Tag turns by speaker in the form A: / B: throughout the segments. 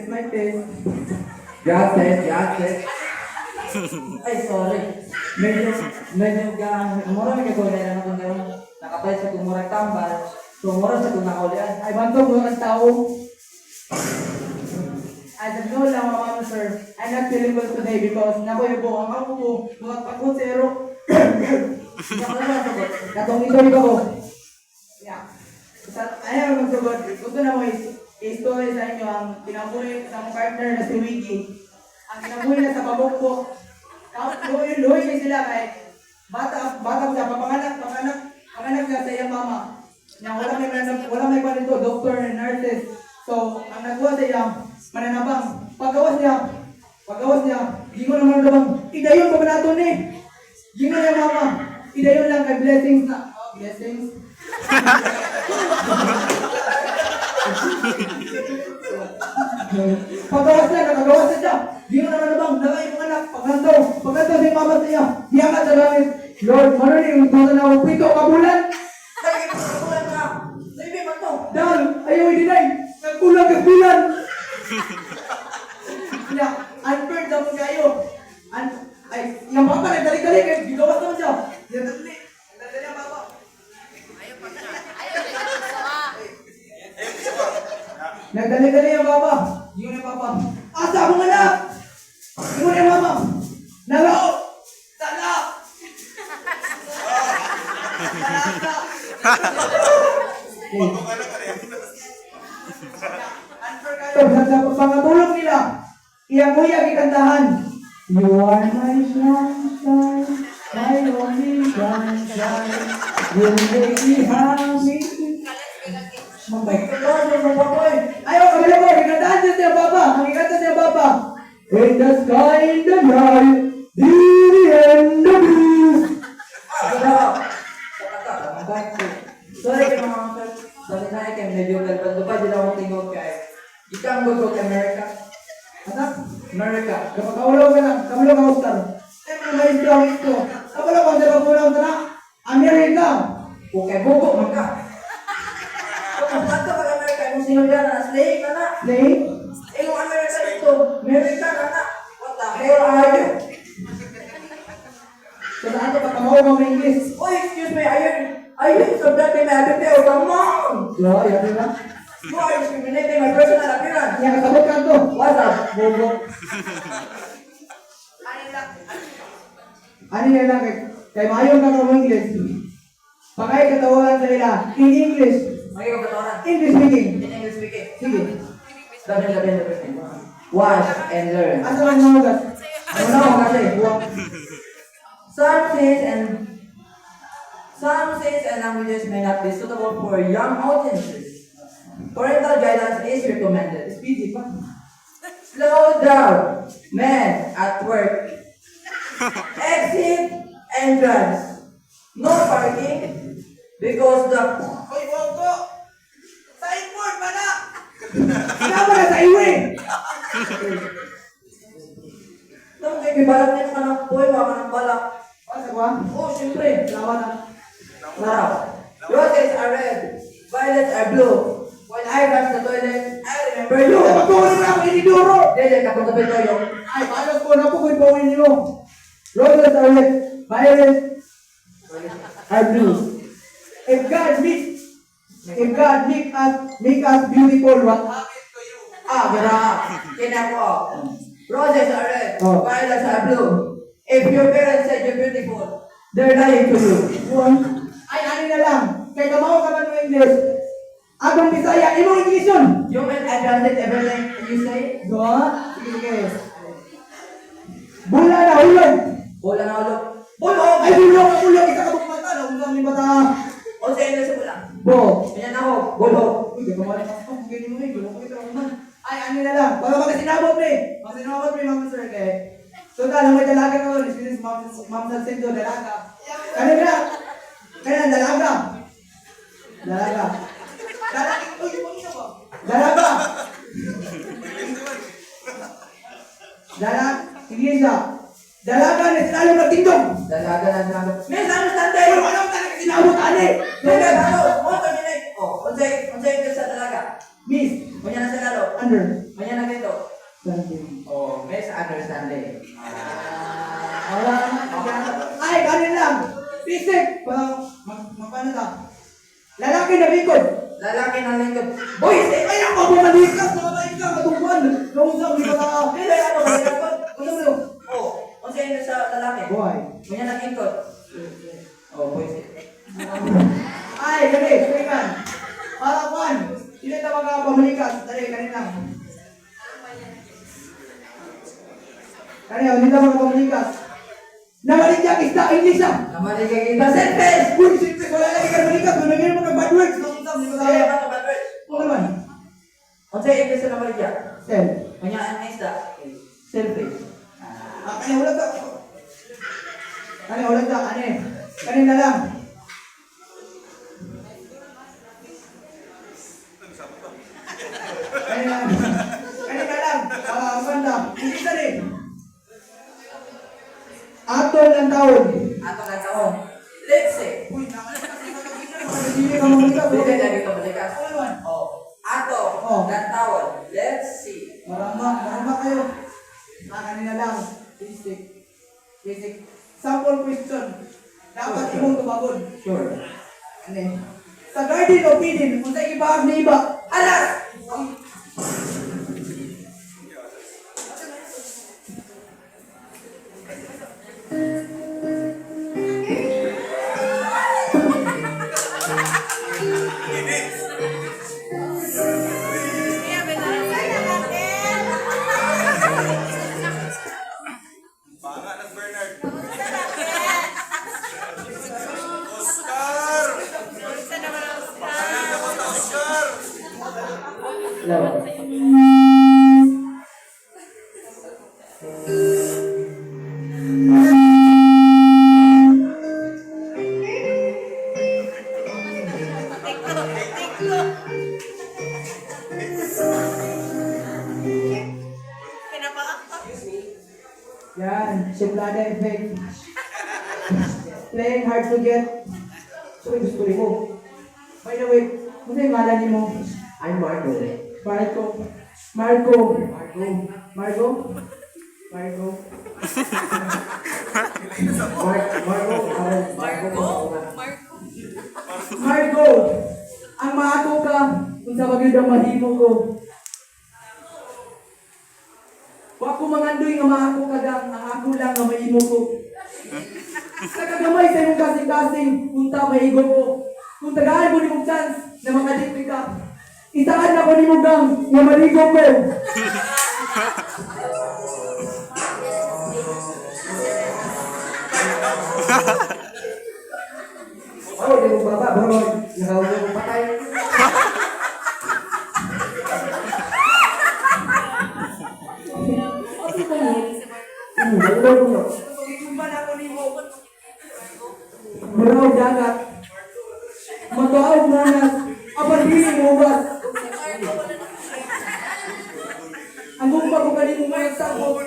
A: Mic test.
B: Gracias. Ay, sorry. Medyo mura may kagulay na kung yung nakapalit sa kumurang tambal. So, mura sa kung nakaulian.
A: Ay, bantog mga tao. As a no lang mga sir, I'm not feeling well today because nakoy po ang ako po, mga pagkutero. Hindi ako naman sagot. Katong ito ko. Yeah. Ayaw magsagot. Gusto na mo i-story sa inyo ang kinabuhi sa partner na si Wiggy. Ang kinabuhi na sa pabukbok. Luhoy kayo sila kay bata siya, panganak siya sa iyang mama. Na wala may panito, doctor and nurses. So, ang nagawa sa iyang mananabang, pagawas niya, gingon naman naman, idayon pa ba nato ni? Gingon niya mama, idayon lang kay blessings na, blessings. Pagawas siya, gingon naman naman, nagay mga anak, pagkanto si mama sa iya, diyakat sa langit, Lord, manon yung tuwa na ako, pito kabulan.
B: Lagi ka kabulan ka! Sabi ba ito?
A: Dahil, ayaw i-deny, nagkulang ka bulan. Kaya, unfair daw mo kayo. Ay, yung papa, nagdali-dali kayo, gigawas naman siya. Nagdali ang papa. Nagdali-dali ang papa. Yun ang papa. Asa akong anak! Yun ang mama. Nalao! Sala! Sa pagpapatulog nila, iyang kuya ikantahan. You are my sunshine, my only sunshine. You make me happy. Ayaw, kabila ko, ikantahan siya Papa. Ang ikanta siya Papa. In the sky, in the night, the end of you.
B: Sorry kay mga uncle. Sorry na kay medyo galbando pa. Di lang akong tingog kay. Ikang go kay America.
A: Anak,
B: America.
A: kapag kaulaw ka lang, kaulaw ka Oscar. Eh, mga maestro ito. Kapag ako sa pagkulang ka na, Amerika.
B: Okay, bubo man ka. Kung kanto pag America, kung sino yan na, slave ka na.
A: Slave?
B: Eh, yung America dito, America ka na. What the hell are you?
A: Sa saan ka pagkamawa mo may English?
B: Oh, excuse me, ayun, sobrang pinabit eh, come on!
A: No, yan na.
B: You are discriminating my personal appearance.
A: Yan, kasabot ka to.
B: What's up, bobo?
A: Ano yan lang, kay mayong ka mo English. Pagay katawagan sa ila, in English.
B: May kapatawaran.
A: English speaking.
B: In English speaking.
A: Sige.
B: Sabihin. Watch and learn.
A: Asa lang mga gas?
B: Ano na ako kasi? Some says and languages may not be suitable for young audiences. Parental guidance is recommended.
A: Speedy pa.
B: Slow down, men at work. Exit entrance. No parking because the...
A: Hoy, Wogo! Signboard ba na? Sinawa na sa iwi!
B: Nung kayo balak nito ka ng boy, waka ng balak.
A: Ano sa kuha?
B: Oh, siyempre.
A: Lawa na.
B: Now, roses are red, violets are blue. When I rush the toilet, I remember you.
A: Pagkuhan na ako iniduro!
B: Dede, kapag tayo.
A: Ay, paano ko na po kung bawin niyo? Roses are red, violets are blue. If God make us beautiful, what happened to you?
B: Gra. Kinako. Roses are red,
A: Oh.
B: violets are blue. If your parents said you're beautiful, they're lying to you.
A: Ay, ano na lang. Kaya kamaw ka man ng English. Agong Bisaya, imong English yun.
B: You mean I translate everything you say?
A: Doon? Sige. Bula na, hulog.
B: Wala na ulo.
A: Bulog! Ay, bulog! Bulog! Isa ka bang mata? Hulog ni bata.
B: O sa English wala.
A: Bo.
B: Ganyan ako. Bulo.
A: Uy, gagawa na ako. Ganyan mo eh. Gulong ko ito. Ay, ano na lang. Para makasinabot mo eh. Makasinabot mo eh, Mama Sir. So, dahil may dalaga ka ulit. This is Ma'am Salcedo, dalaga. Kanina. Kaya dalaga. Dalaga. Dalaga. Uy, ano ba? Dalaga. Dalaga. Iglesia. Dalaga na sinalo na tindog.
B: Dalaga na dalaga.
A: Misunderstanding. Uy, wala ko talaga sinabot, ani.
B: Dalaga. Ano? Ano? Unsay sa dalaga?
A: Miss.
B: Kunya na sa lalo.
A: Under.
B: Kanya na ganito.
A: Standing.
B: Oh, misunderstanding.
A: Wala. Ay, kanin lang. Pisik. Paano ka? Lalaki na likod.
B: Lalaki na lingkod.
A: Boy, ay ako bumalikas. Mga baik ka. Katungkuan. Kausap. Di ba ka?
B: Hindi, ano ba lingkod?
A: Ano mo?
B: Oh, kung sino sa lalaki.
A: Boy.
B: Kanya na lingkod. Oh, boys.
A: Ay, dali. Tulikan. Parapan. Sino tawag ka pamalikas? Dali, kanin lang. Kaya, hindi tawag ka pamalikas. Nabalik niya, isda, English ah.
B: Namali ka kita. Sentence!
A: Uy, siyempre, wala lagi ka balikas. Managyan mo ka bad words. Kausap. Di ba ka?
B: Kaya ba ito bad words?
A: Ano naman?
B: Kung sa'yo English na namali ka.
A: Sel.
B: Kanya ang isda. Selfish.
A: Kanya ulat ka. Kanya ulat ka. Kanina lang. Kanina lang. Banda. Hindi ka rin. Atol ng taon.
B: Ato na taon. Let's say.
A: Uy, hindi ka mamalikas.
B: Hindi na dito balikas.
A: Ano naman?
B: Oh. Ato.
A: Oh.
B: Na taon. Let's see.
A: Marama kayo. Kanina lang. Basic. Sample question. Dapat imong tumagon.
B: Sure.
A: Sa garden o pidin, kung sa iba ni iba, alas! Yan, suplada effect. Playing hard to get. So, gusto rin mo. By the way, kung sa'yo ngalan mo?
B: I'm Marco.
A: Marco. Marco, ang maako ka kung sa bagay ang mahimo ko. Wa ko mangandoy nga maako ka dang, ang ako lang nga mahimo ko. Sa kagamay sa imong kasing-kasing, punta mahigo ko. Kung tagaan mo ni mong chance na makadipin ka, itaan na ko ni mong gang nga maligo ko. Oh, di mo baba, bro. Nakawala mo patay. Bro, dagat. Matuaw manas. Apan dili mo ba? Ang gumpa ko kanino ngayon sa ako.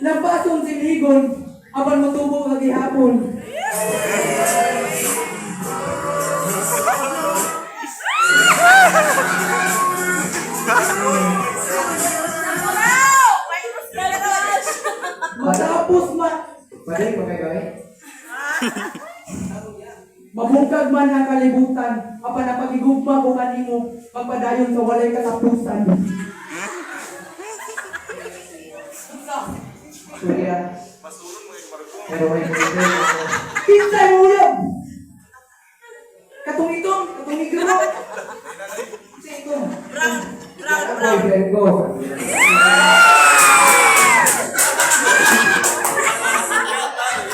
A: Lampasong siligon. Apan matubo lagi hapon. Matapos
B: Balik mo kayo eh.
A: mabungkag man ang kalibutan, apan napagigugma ko kanimo, magpadayon sa walay katapusan.
B: Surya. Pero may pwede.
A: Kinsay mo ulam! Katong itong igro! Kasi itong.
B: Boyfriend ko.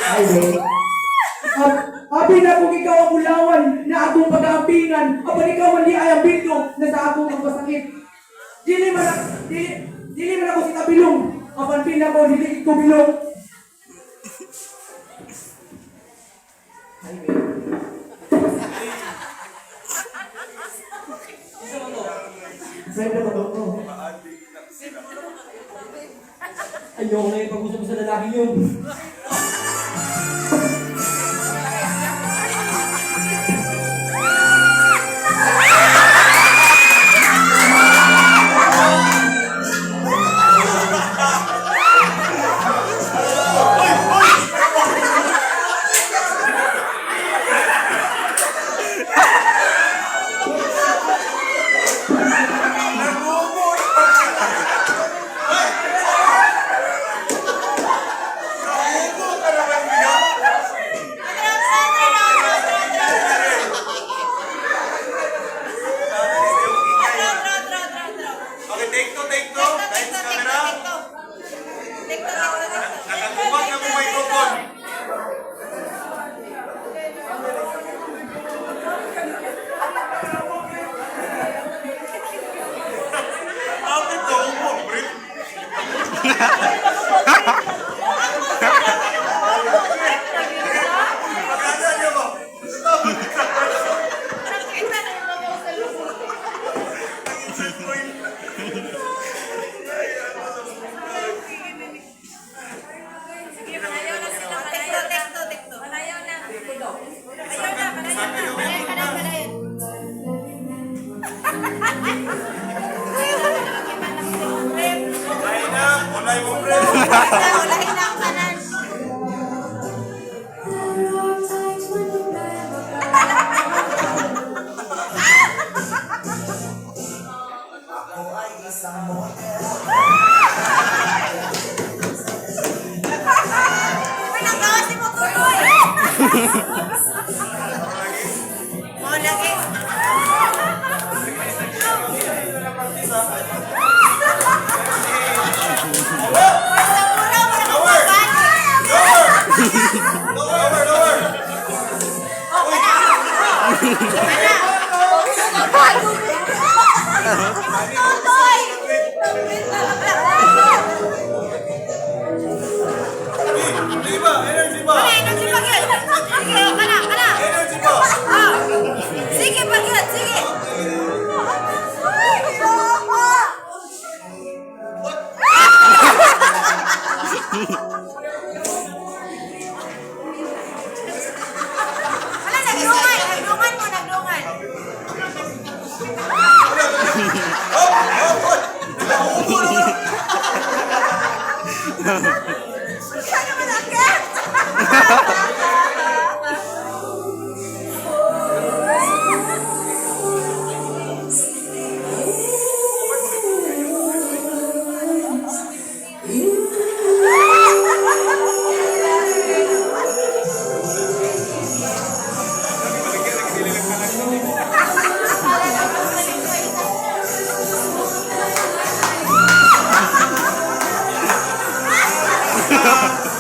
B: Ay, wait.
A: Abi na kung ikaw ang ulawan na akong pag-aampingan, apan ikaw mali ay ang bildo na sa akong magpasakit. Dili man ako si kabilong, apan pila ko dili ko bilong.
B: Ay, wait. Friend na ba ito? Ayoko na yung pag-usap sa lalaki yun.
C: Ulahin na ang kanan. Pinagawa si mo tuloy. Mo lagi. Sige, pagkat, sige. Wala, nagdungan. Nagdungan mo, nagdungan. Siya naman agad.
D: Ha ha ha!